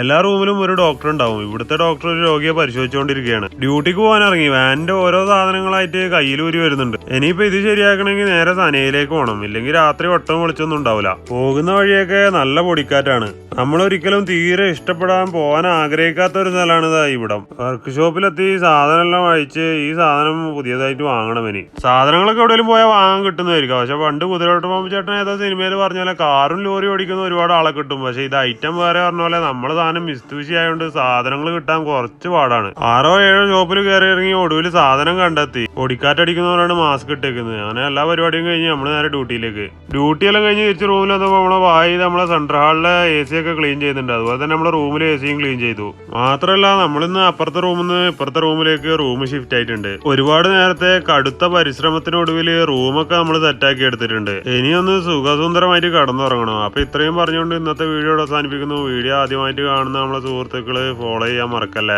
എല്ലാ റൂമിലും ഒരു ഡോക്ടർ ഉണ്ടാവും. ഇവിടുത്തെ ഡോക്ടർ ഒരു രോഗിയെ പരിശോധിച്ചുകൊണ്ടിരിക്കുകയാണ്. ഡ്യൂട്ടിക്ക് പോകാൻ ഇറങ്ങി വാനിന്റെ ഓരോ സാധനങ്ങളായിട്ട് കയ്യിലൂരി വരുന്നുണ്ട്. ഇനിയിപ്പോ ഇത് ശരിയാക്കണമെങ്കിൽ നേരെ സനയിലേക്ക് പോകണം, ഇല്ലെങ്കിൽ രാത്രി ഒട്ടും വിളിച്ചൊന്നും ഉണ്ടാവില്ല. പോകുന്ന വഴിയൊക്കെ നല്ല പൊടിക്കാറ്റാണ്. നമ്മളൊരിക്കലും തീരെ ഇഷ്ടപ്പെടാൻ പോകാൻ ആഗ്രഹിക്കാത്ത ഒരു സ്ഥലമാണ് ഇവിടം. വർക്ക് ഷോപ്പിലെത്തി സാധനം എല്ലാം അഴിച്ച് ഈ സാധനം പുതിയതായിട്ട് വാങ്ങണം. ഇനി സാധനങ്ങളൊക്കെ എവിടെയെങ്കിലും പോയാൽ വാങ്ങാൻ കിട്ടുന്നതായിരിക്കും. പക്ഷെ പണ്ട് കുതിരോട്ടം ചേട്ടൻ ഏതോ സിനിമയിൽ പറഞ്ഞ പോലെ കാറും ലോറി ഓടിക്കുന്ന ഒരുപാട് ആളെ കിട്ടും. പക്ഷെ ഇത് ഐറ്റം വേറെ പറഞ്ഞ പോലെ നമ്മള് സാധനം മിസ്തൂശി ആയതുകൊണ്ട് സാധനങ്ങൾ കിട്ടാൻ കുറച്ച് പാടാണ്. 6-7 ഷോപ്പിൽ കയറി ഇറങ്ങി ഒടുവിൽ സാധനം കണ്ടെത്തി. പൊടിക്കാറ്റടിക്കുന്നവരാണ് മാസ്ക് ഇട്ടേക്കുന്നത്. അങ്ങനെ എല്ലാ പരിപാടിയും കഴിഞ്ഞ് നമ്മള് നേരെ ഡ്യൂട്ടിയെല്ലാം കഴിഞ്ഞ് തിരിച്ച് റൂമിൽ വന്നപ്പോൾ നമ്മളെ നമ്മളെ സെൻട്രൽ ഹാളിലെ AC ഒക്കെ ക്ലീൻ ചെയ്യുന്നുണ്ട്. അതുപോലെ തന്നെ നമ്മളെ റൂമിലെ AC ക്ലീൻ ചെയ്തു. മാത്രമല്ല നമ്മളിന്ന് അപ്പുറത്തെ റൂമിൽ നിന്ന് ഇപ്പുറത്തെ റൂമിലേക്ക് റൂം ഷിഫ്റ്റ് ആയിട്ടുണ്ട്. ഒരുപാട് നേരത്തെ കടുത്ത പരിശ്രമത്തിനൊടുവിൽ റൂമൊക്കെ നമ്മൾ സെറ്റാക്കി എടുത്തിട്ടുണ്ട്. ഇനിയൊന്ന് സുഖസുന്ദരമായിട്ട് കടന്നുറങ്ങണം. അപ്പൊ ഇത്രയും പറഞ്ഞുകൊണ്ട് ഇന്നത്തെ വീഡിയോ അവസാനിപ്പിക്കുന്നു. വീഡിയോ ആദ്യമായിട്ട് കാണുന്ന നമ്മളെ സുഹൃത്തുക്കള് ഫോളോ ചെയ്യാൻ മറക്കല്ലേ.